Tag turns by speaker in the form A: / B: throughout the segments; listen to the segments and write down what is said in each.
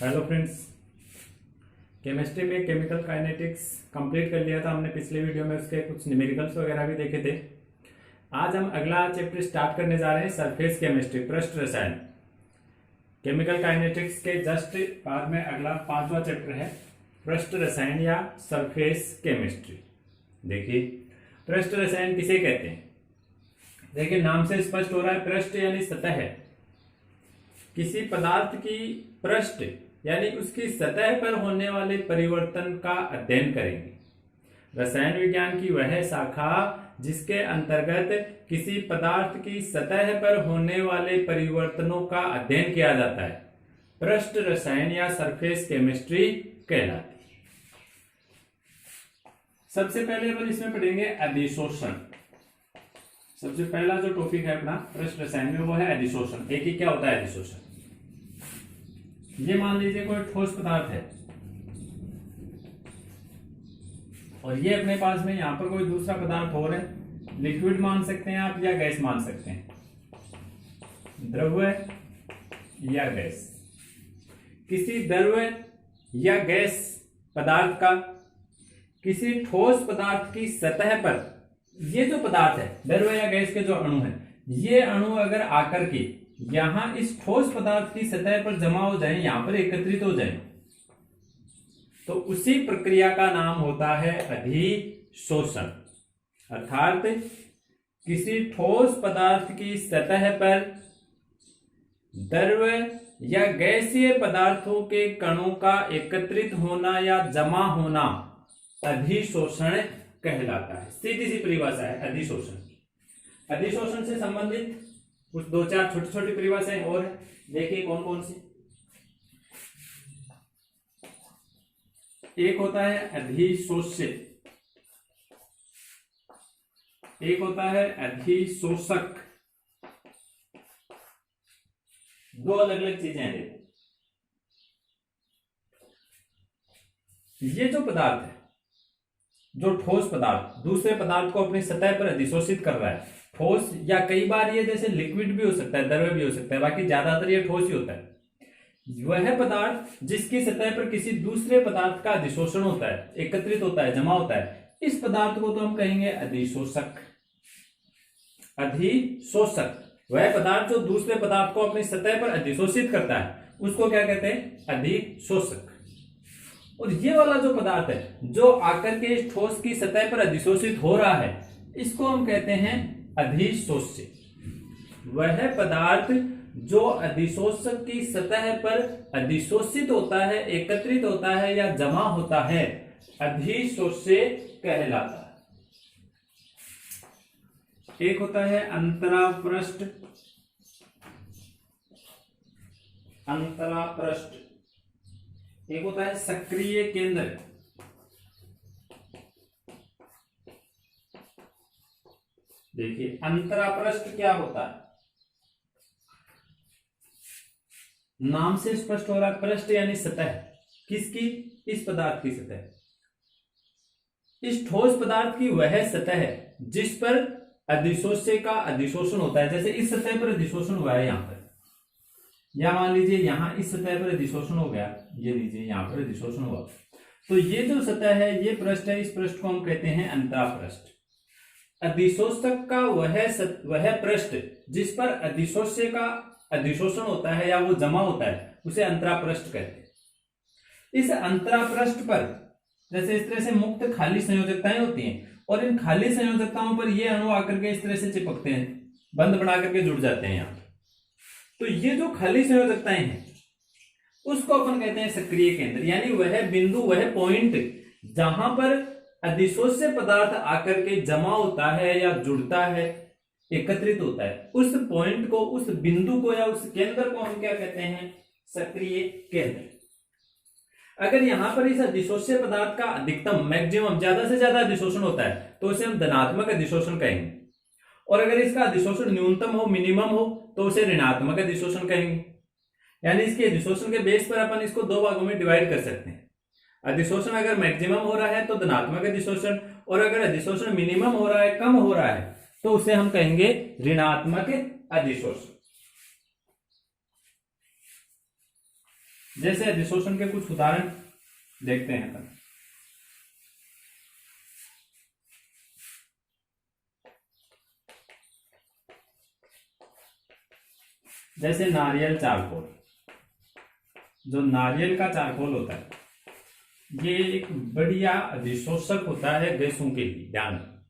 A: Hello friends, chemistry में chemical kinetics complete कर लिया था हमने पिछले वीडियो में। उसके कुछ न्यूमेरिकल्स वगैरह भी देखे थे। आज हम अगला चैप्टर स्टार्ट करने जा रहे हैं, सरफेस केमिस्ट्री, पृष्ठ रसायन। केमिकल काइनेटिक्स के जस्ट बाद में अगला 5वां चैप्टर है, पृष्ठ रसायन या सरफेस केमिस्ट्री। देखिए, पृष्ठ रसायन किसे कहते हैं? देखिए, नाम से स्पष्ट हो रहा है, पृष्ठ यानी सतह है। किसी पदार्थ की पृष्ठ यानी उसकी सतह पर होने वाले परिवर्तन का अध्ययन करेंगे। रसायन विज्ञान की वह शाखा जिसके अंतर्गत किसी पदार्थ की सतह पर होने वाले परिवर्तनों का अध्ययन किया जाता है, पृष्ठ रसायन या सरफेस केमिस्ट्री कहलाती है। सबसे पहले अपन इसमें पढ़ेंगे अधिशोषण। सबसे पहला जो टॉपिक है अपना पृष्ठ रसायन में वो है अधिशोषण। देखिए क्या होता है अधिशोषण। ये मान लीजिए कोई ठोस पदार्थ है और ये अपने पास में यहां पर कोई दूसरा पदार्थ और है। लिक्विड मान सकते हैं आप या गैस मान सकते हैं, द्रव या गैस। किसी द्रव या गैस पदार्थ का किसी ठोस पदार्थ की सतह पर, ये जो पदार्थ है द्रव या गैस के जो अणु है, ये अणु अगर आकर के यहां इस ठोस पदार्थ की सतह पर जमा हो जाए, यहां पर एकत्रित हो जाए, तो उसी प्रक्रिया का नाम होता है अधिशोषण। अर्थात किसी ठोस पदार्थ की सतह पर द्रव या गैसीय पदार्थों के कणों का एकत्रित होना या जमा होना अधिशोषण कहलाता है। सीधी सी परिभाषा है अधिशोषण। अधिशोषण से संबंधित कुछ दो चार छोटी छोटी परिभाषाएं और देखिए कौन कौन सी। एक होता है अधिशोष्य, एक होता है अधिशोषक। दो अलग अलग चीजें हैं। ये जो पदार्थ है, जो ठोस पदार्थ दूसरे पदार्थ को अपनी सतह पर अधिशोषित कर रहा है, ठोस या कई बार ये जैसे लिक्विड भी हो सकता है, द्रव भी हो सकता है, बाकी ज्यादातर ये ठोस ही होता है। वह पदार्थ जिसकी सतह पर किसी दूसरे पदार्थ का अधिशोषण होता है, एकत्रित होता है, जमा होता है, इस पदार्थ को तो हम कहेंगे अधिशोषक। अधिशोषक वह पदार्थ जो दूसरे पदार्थ को अपनी सतह पर अधिशोषित करता है, उसको क्या कहते हैं? अधिशोषक। और ये वाला जो पदार्थ है जो आकर के इस ठोस की सतह पर अधिशोषित हो रहा है, इसको हम कहते हैं अधिशोष्य। वह पदार्थ जो अधिशोषक की सतह पर अधिशोषित होता है, एकत्रित होता है या जमा होता है, अधिशोष्य कहलाता है। एक होता है अंतरापृष्ठ, अंतरापृष्ठ। एक होता है सक्रिय केंद्र। देखिए अंतरापृष्ठ क्या होता है, नाम से स्पष्ट हो रहा है, पृष्ठ यानी सतह। किसकी? इस पदार्थ की सतह। इस ठोस पदार्थ की वह सतह है जिस पर अधिशोष्य का अधिशोषण होता है। जैसे इस सतह पर अधिशोषण हुआ है यहां पर, या मान लीजिए यहां इस सतह पर अधिशोषण हो गया, ये लीजिए यहां पर अधिशोषण हुआ, तो ये जो सतह है ये पृष्ठ है। इस पृष्ठ को हम कहते हैं अंतरापृष्ठ। अधिशोषक का वह पृष्ठ जिस पर अधिशोष्य का अधिशोषण होता है या वो जमा होता है, उसे अंतरापृष्ठ कहते हैं। इस अंतरापृष्ठ पर जैसे इस तरह से मुक्त खाली संयोजकताएं होती हैं, और इन खाली संयोजकताओं पर ये अणु आकर के इस तरह से चिपकते हैं, बंध बना करके जुड़ जाते हैं यहाँ। तो ये जो खाली संयोजकताएं हैं उसको अपन कहते हैं सक्रिय केंद्र, यानी वह बिंदु, वह पॉइंट जहां पर अधिशोष्य पदार्थ आकर के जमा होता है या जुड़ता है, एकत्रित होता है, उस पॉइंट को, उस बिंदु को या उस केंद्र को हम क्या कहते हैं? सक्रिय केंद्र। अगर यहां पर इस अधिशोष्य पदार्थ का अधिकतम, मैक्सिमम, ज्यादा से ज्यादा अधिशोषण होता है तो उसे हम धनात्मक अधिशोषण कहेंगे, और अगर इसका अधिशोषण न्यूनतम हो, मिनिमम हो, तो उसे ऋणात्मक अधिशोषण कहेंगे। यानी इसके अधिशोषण के बेस पर अपन इसको दो भागों में डिवाइड कर सकते हैं। अधिशोषण अगर मैक्सिमम हो रहा है तो धनात्मक अधिशोषण, और अगर अधिशोषण मिनिमम हो रहा है, कम हो रहा है, तो उसे हम कहेंगे ऋणात्मक अधिशोषण। जैसे अधिशोषण के कुछ उदाहरण देखते हैं अपन। जैसे नारियल चारकोल, जो नारियल का चारकोल होता है ये एक बढ़िया अधिशोषक होता है गैसों के लिए। ध्यान रखना,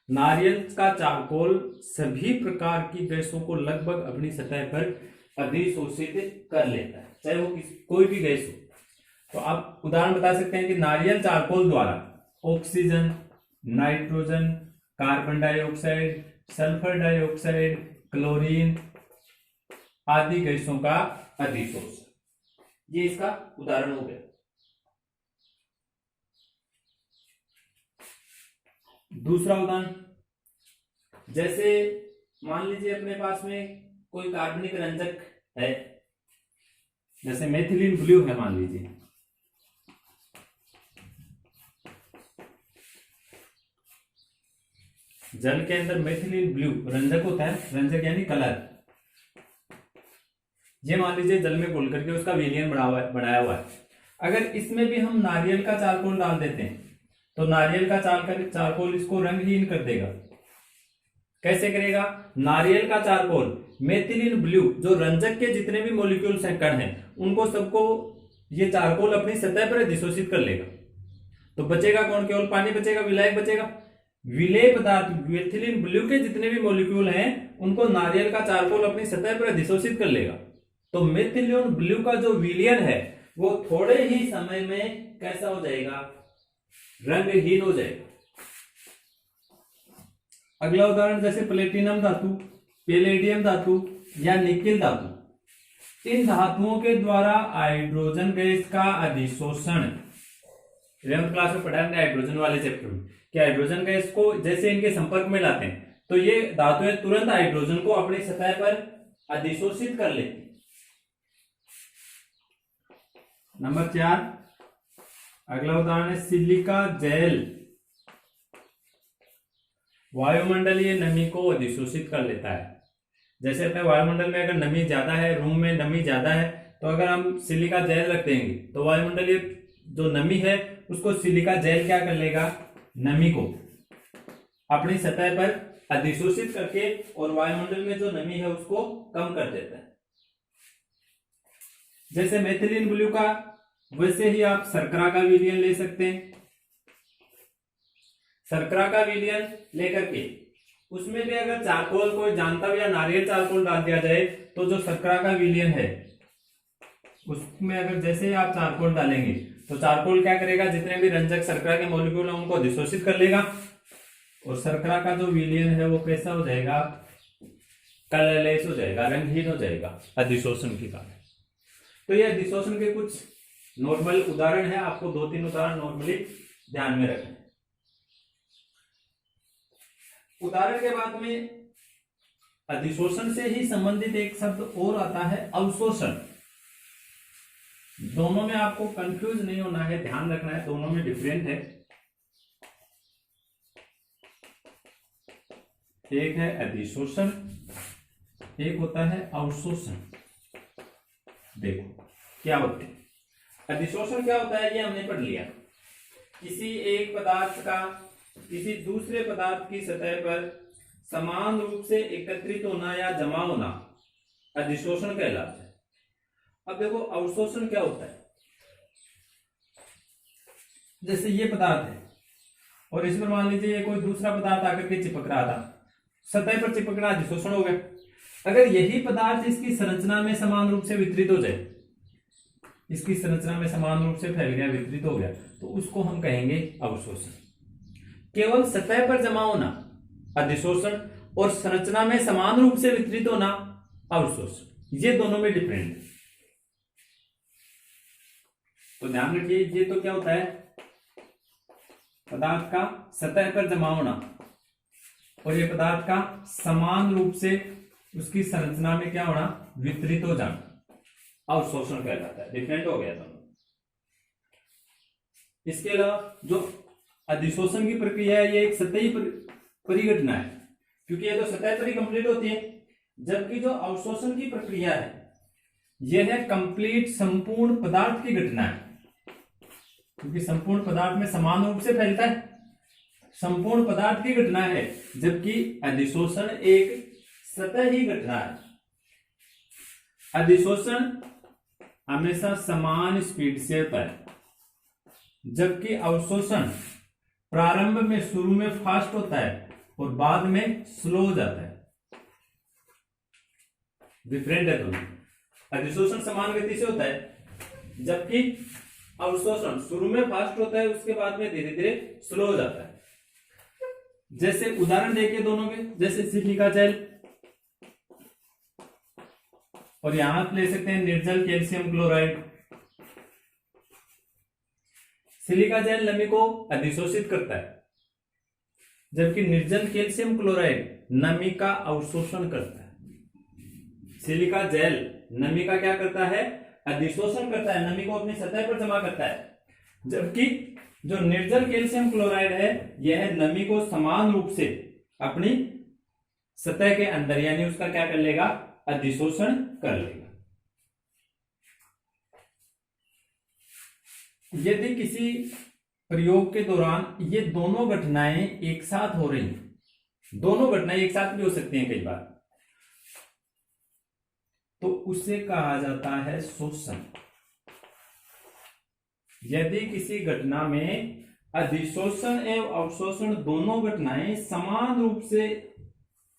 A: नारियल का चारकोल सभी प्रकार की गैसों को लगभग अपनी सतह पर अधिशोषित कर लेता है, चाहे वो कोई भी गैस हो। तो आप उदाहरण बता सकते हैं कि नारियल चारकोल द्वारा oxygen, nitrogen, carbon dioxide, sulphur dioxide, chlorine आदि गैसों का अधिशोषण, ये इसका उदाहरण हो गया। दूसरा उदाहरण, जैसे मान लीजिए अपने पास में कोई कार्बनिक रंजक है, जैसे मेथिलीन ब्लू है मान लीजिए, जल के अंदर मेथिलीन ब्लू रंजक होता है, रंजक यानी कलर। ये मान लीजिए जल में घोल करके उसका विलयन बनाया हुआ है। अगर इसमें भी हम नारियल का चारकोल डाल देते हैं तो नारियल का चारकोल इसको रंगहीन कर देगा। कैसे करेगा? नारियल का चारकोल मेथिलीन ब्लू जो रंजक के जितने भी मॉलिक्यूल्स हैं, कण हैं, उनको सबको ये चारकोल अपनी सतह पर अधिशोषित कर लेगा। तो बचेगा कौन? केवल पानी बचेगा, विलायक बचेगा। विलेय पदार्थ मेथिलीन ब्लू के जितने भी मॉलिक्यूल हैं उनको नारियल का चारकोल अपनी सतह पर अधिशोषित कर लेगा। तो मेथिलीन ब्लू का जो विलयन है वो थोड़े ही समय में कैसा हो जाएगा? रंगहीन हो जाएगा। अगला उदाहरण, जैसे प्लेटिनम धातु, पैलेडियम धातु या निकेल धातु, इन धातुओं के द्वारा हाइड्रोजन गैस का अधिशोषण, 11th क्लास में पढ़ा हमने हाइड्रोजन वाले चैप्टर में कि हाइड्रोजन गैस को जैसे इनके संपर्क में लाते हैं तो ये धातुएं तुरंत हाइड्रोजन को अपनी सतह पर अधिशोषित कर लेती। नंबर 4, अगला उदाहरण है सिलिका जेल, वायुमंडलीय नमी को अधिशोषित कर लेता है। जैसे अपने वायुमंडल में अगर नमी ज्यादा है, रूम में नमी ज्यादा है, तो अगर हम सिलिका जेल रख देंगे तो वायुमंडलीय जो नमी है उसको सिलिका जेल क्या कर लेगा? नमी को अपनी सतह पर अधिशोषित करके और वायुमंडल में जो नमी है उसको कम कर देता है। जैसे मेथिलीन ब्लू का, वैसे ही आप शर्करा का विलयन ले सकते हैं। शर्करा का विलयन लेकर के उसमें भी अगर चारकोल कोई जानता हो या नारियल चारकोल डाल दिया जाए तो जो शर्करा का विलयन है उसमें अगर जैसे आप चारकोल डालेंगे तो चारकोल क्या करेगा? जितने भी रंजक शर्करा के मॉलिक्यूल हैं उनको अधिशोषित कर लेगा और शर्करा का जो विलयन है वो कैसा हो जाएगा? कलरलेस हो जाएगा, रंगहीन हो जाएगा अधिशोषण के कारण। तो ये अधिशोषण के कुछ नॉर्मल उदाहरण है, आपको 2-3 उदाहरण नॉर्मली ध्यान में रखना है। उदाहरण के बाद में अधिशोषण से ही संबंधित एक शब्द और आता है अवशोषण। दोनों में आपको कंफ्यूज नहीं होना है, ध्यान रखना है, दोनों में डिफरेंट है। एक है अधिशोषण, एक होता है अवशोषण। देखो क्या होते हैं। अधिशोषण क्या होता है ये हमने पढ़ लिया। किसी एक पदार्थ का किसी दूसरे पदार्थ की सतह पर समान रूप से एकत्रित होना या जमा होना अधिशोषण कहलाता है। अब देखो अवशोषण क्या होता है। जैसे ये पदार्थ है और इसमें मान लीजिए ये कोई दूसरा पदार्थ आकर के चिपक रहा था, सतह पर चिपकना अधिशोषण हो गया। अगर यही पदार्थ इसकी संरचना में समान रूप से वितरित हो जाए, इसकी संरचना में समान रूप से फैल गया, वितरित हो गया, तो उसको हम कहेंगे अवशोषण। केवल सतह पर जमा होना अधिशोषण और संरचना में समान रूप से वितरित होना अवशोषण, ये दोनों में डिफरेंट है। तो ध्यान रखिए, ये तो क्या होता है? पदार्थ का सतह पर जमा होना और ये पदार्थ का समान रूप से उसकी संरचना में क्या होना? वितरित हो जाना अवशोषण कहलाता है। डिफरेंट हो गया दोनों। इसके अलावा जो अधिशोषण की प्रक्रिया है ये एक सतही परिघटना है, क्योंकि ये तो सतह पर ही कंप्लीट होती है, जबकि जो अवशोषण की प्रक्रिया है यह है कंप्लीट संपूर्ण पदार्थ की घटना है, क्योंकि संपूर्ण पदार्थ में समान रूप से फैलता है, संपूर्ण पदार्थ की घटना है, जबकि अधिशोषण एक सतही घटना है। अधिशोषण हमेशा समान स्पीड से होता है, जबकि अवशोषण प्रारंभ में शुरू में फास्ट होता है और बाद में स्लो हो जाता है। डिफरेंट है दोनों। अधिशोषण समान गति से होता है, जबकि अवशोषण शुरू में फास्ट होता है, उसके बाद में धीरे धीरे स्लो हो जाता है। जैसे उदाहरण देखिए दोनों के, जैसे सिलिका जेल और यहां ले सकते हैं निर्जल कैल्शियम क्लोराइड। सिलिका जेल नमी को अधिशोषित करता है, जबकि निर्जल कैल्शियम क्लोराइड नमी का अवशोषण करता है। सिलिका जेल नमी का क्या करता है? अधिशोषण करता है, नमी को अपनी सतह पर जमा करता है, जबकि जो निर्जल कैल्शियम क्लोराइड है यह नमी को समान रूप से अपनी सतह के अंदर यानी उसका क्या कर लेगा? अधिशोषण कर लेगा। यदि किसी प्रयोग के दौरान ये दोनों घटनाएं एक साथ हो रही हैं, दोनों घटनाएं एक साथ भी हो सकती हैं कई बार, तो उसे कहा जाता है शोषण। यदि किसी घटना में अधिशोषण एवं अवशोषण दोनों घटनाएं समान रूप से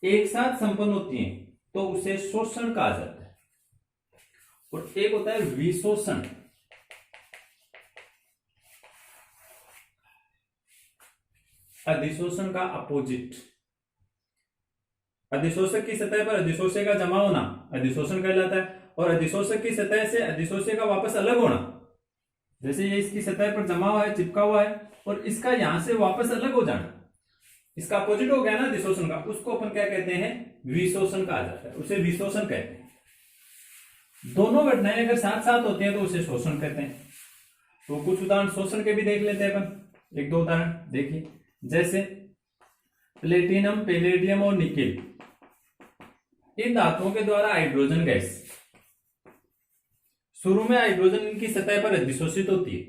A: एक साथ संपन्न होती हैं तो उसे शोषण कहा जाता है। और एक होता है विशोषण। अधिशोषण का अपोजिट। अधिशोषक की सतह पर अधिशोषक का जमा होना अधिशोषण कहलाता है, और अधिशोषक की सतह से अधिशोषक का वापस अलग होना, जैसे ये इसकी सतह पर जमा हुआ है, चिपका हुआ है, और इसका यहां से वापस अलग हो जाना, इसका अपोजिट हो गया ना अधिशोषण का, उसको अपन क्या कहते हैं? विशोषण कहा जाता है, उसे विशोषण कहते हैं। दोनों घटनाएं अगर साथ साथ होती हैं तो उसे शोषण कहते हैं। तो कुछ उदाहरण शोषण के भी देख लेते हैं अपन, एक दो उदाहरण देखिए। जैसे प्लेटिनम, पैलेडियम और निकेल, इन धातुओं के द्वारा हाइड्रोजन गैस शुरू में हाइड्रोजन इनकी सतह पर अधिशोषित होती है।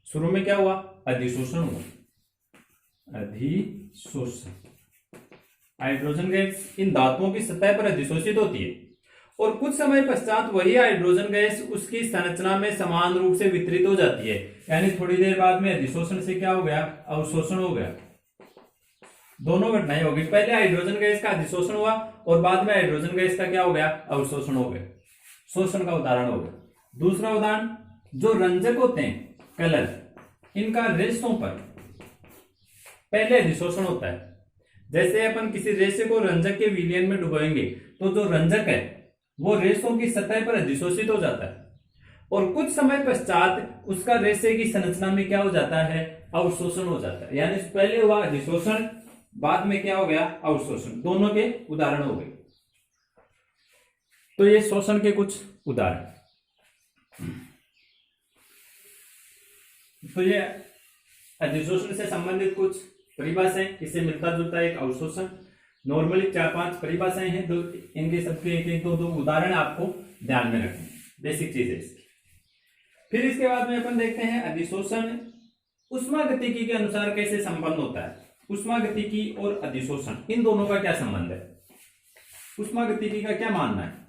A: शुरू में क्या हुआ? अधिशोषण हुआ, अधिशोषण। हाइड्रोजन गैस इन धातुओं की सतह पर अधिशोषित होती है और कुछ समय पश्चात वही हाइड्रोजन गैस उसकी संरचना में समान रूप से वितरित हो जाती है, यानी थोड़ी देर बाद में अधिशोषण से क्या हो गया? अवशोषण हो गया। दोनों घटनाएं होगी, पहले हाइड्रोजन गैस का अधिशोषण हुआ और बाद में हाइड्रोजन गैस का क्या हो गया? अवशोषण हो गया। शोषण का उदाहरण हो गया। दूसरा उदाहरण, जो रंजक होते हैं कलर, इनका रेशों पर पहले अधिशोषण होता है। जैसे अपन किसी रेशे को रंजक के विलयन में डुबोएंगे तो जो रंजक है वो रेशों की सतह पर अधिशोषित हो जाता है और कुछ समय पश्चात उसका रेशे की संरचना में क्या हो जाता है? अवशोषण हो जाता है। यानी पहले हुआ अधिशोषण, बाद में क्या हो गया? अवशोषण। दोनों के उदाहरण हो गए। तो ये शोषण के कुछ उदाहरण। तो ये अधिशोषण से संबंधित कुछ परिभाषाएं, इससे मिलता जुलता एक अवशोषण। नॉर्मली 4-5 परिभाषाएं हैं, तो इनके सबके एक दो उदाहरण आपको ध्यान में रखने, बेसिक चीज है इसकी। फिर इसके बाद में अपन देखते हैं अधिशोषण उष्मागतिकी के अनुसार कैसे संपन्न होता है। उष्मागतिकी और अधिशोषण, इन दोनों का क्या संबंध है? उष्मागतिकी का क्या मानना है?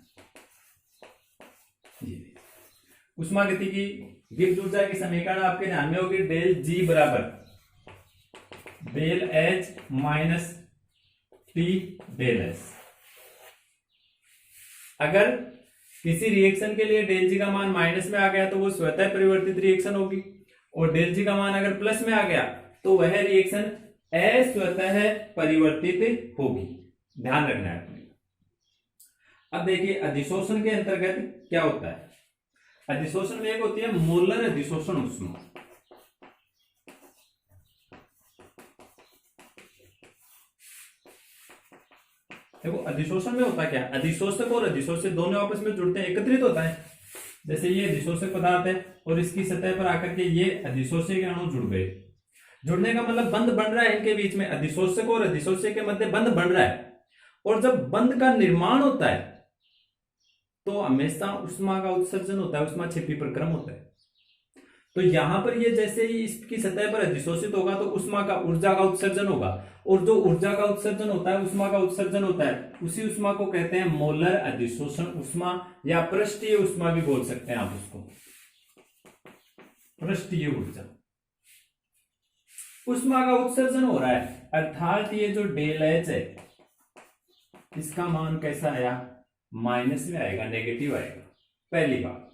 A: उष्मागतिकी विद्युत ऊर्जा की समीकरण आपके ध्यान में होगी, डेल जी बराबर del H minus T del S. अगर किसी रिएक्शन के लिए डेल जी का मान माइनस में आ गया तो वो स्वतः परिवर्तित रिएक्शन होगी, और डेल जी का मान अगर प्लस में आ गया तो वह रिएक्शन अस्वतः परिवर्तित होगी। ध्यान रखना है अपने। अब देखिए अधिशोषण के अंतर्गत क्या होता है। अधिशोषण में एक होती है मोलर अधिशोषण उष्मा। देखो अधिशोषण में होता क्या? अधिशोषक और अधिशोषित दोनों आपस में जुड़ते हैं, एकत्रित होता है। जैसे ये अधिशोषक पदार्थ है और इसकी सतह पर आकर के ये अधिशोषक अणु जुड़ गए। जुड़ने का मतलब बंध बन रहा है इनके बीच में, अधिशोषक और अधिशोषक के मध्य बंध बन रहा है। और जब बंध का निर्माण होता है तो हमेशा उष्मा का उत्सर्जन होता है, उष्मा क्षेपी प्रक्रम होता है। तो यहां पर ये जैसे ही इसकी सतह पर अधिशोषित होगा तो उष्मा का ऊर्जा का उत्सर्जन होगा, और जो ऊर्जा का उत्सर्जन होता है, उष्मा का उत्सर्जन होता है, उसी उष्मा को कहते हैं मोलर अधिशोषण उष्मा, या पृष्ठीय उष्मा भी बोल सकते हैं आप उसको, पृष्ठीय ऊर्जा। उष्मा का उत्सर्जन हो रहा है, अर्थात ये जो डेल एच है इसका मान कैसा आया, माइनस में आएगा, नेगेटिव आएगा। पहली बात,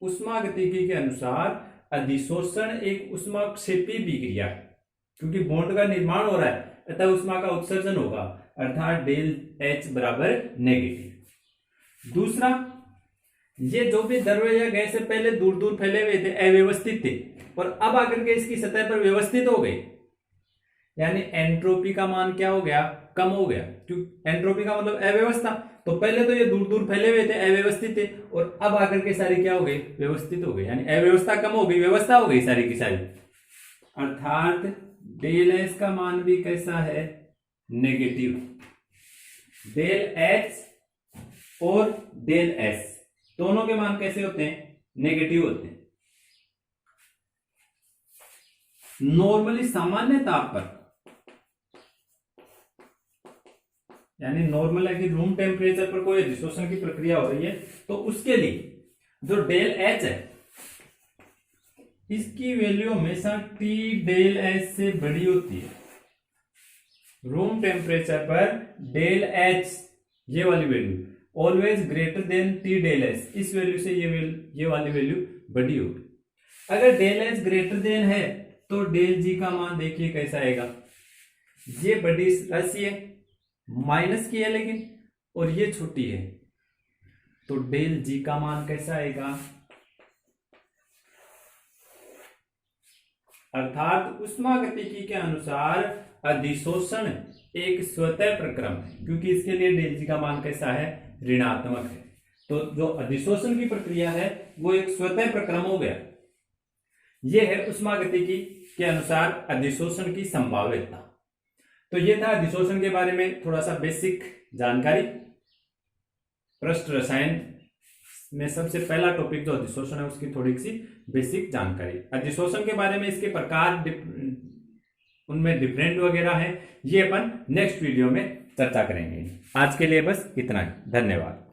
A: उष्मागतिकी के अनुसार अधिशोषण एक उष्माक्षेपी विक्रिया है, क्योंकि बॉन्ड का निर्माण हो रहा है, अतः उष्मा का उत्सर्जन होगा, अर्थात डेल एच बराबर नेगेटिव। दूसरा, ये जो भी द्रव्य या गैस से पहले दूर दूर फैले हुए थे, अव्यवस्थित थे, और अब आकर के इसकी सतह पर व्यवस्थित हो गए, यानी एंट्रोपी का मान क्या हो गया, कम हो गया। क्योंकि एंट्रोपी का मतलब अव्यवस्था, तो पहले तो ये दूर दूर फैले हुए थे, अव्यवस्थित थे, और अब आकर के सारे क्या हो गए, व्यवस्थित हो गए, यानी अव्यवस्था कम हो गई, व्यवस्था हो गई सारी की सारी। अर्थात डेल एच का मान भी कैसा है, नेगेटिव। डेल एच और डेल एस दोनों के मान कैसे होते हैं, नेगेटिव होते हैं। नॉर्मली सामान्य ताप पर, यानी नॉर्मल है कि रूम टेम्परेचर पर कोई अधिशोषण की प्रक्रिया हो रही है, तो उसके लिए जो डेल एच है इसकी वैल्यू हमेशा टी डेल एच से बड़ी होती है। रूम टेम्परेचर पर डेल एच ये वाली value always greater than T del H, इस वैल्यू से ये वाली वैल्यू बड़ी होगी। अगर डेल एच ग्रेटर देन है तो डेल जी का मान देखिए कैसा आएगा, ये बड़ी राशि है, माइनस की है लेकिन, और ये छोटी है, तो डेल जी का मान कैसा आएगा, अर्थात उष्मागतिकी के अनुसार अधिशोषण एक स्वतः प्रक्रम है, क्योंकि इसके लिए डेल जी का मान कैसा है, ऋणात्मक है। तो जो अधिशोषण की प्रक्रिया है वो एक स्वतः प्रक्रम हो गया। यह है उष्मागतिकी के अनुसार अधिशोषण की संभाव्यता। तो यह था अधिशोषण के बारे में थोड़ा सा बेसिक जानकारी। पृष्ठ रसायन में सबसे पहला टॉपिक जो अधिशोषण है उसकी थोड़ी सी बेसिक जानकारी। अधिशोषण के बारे में इसके प्रकार, उनमें डिफरेंट वगैरह है, ये अपन नेक्स्ट वीडियो में चर्चा करेंगे। आज के लिए बस इतना ही, धन्यवाद।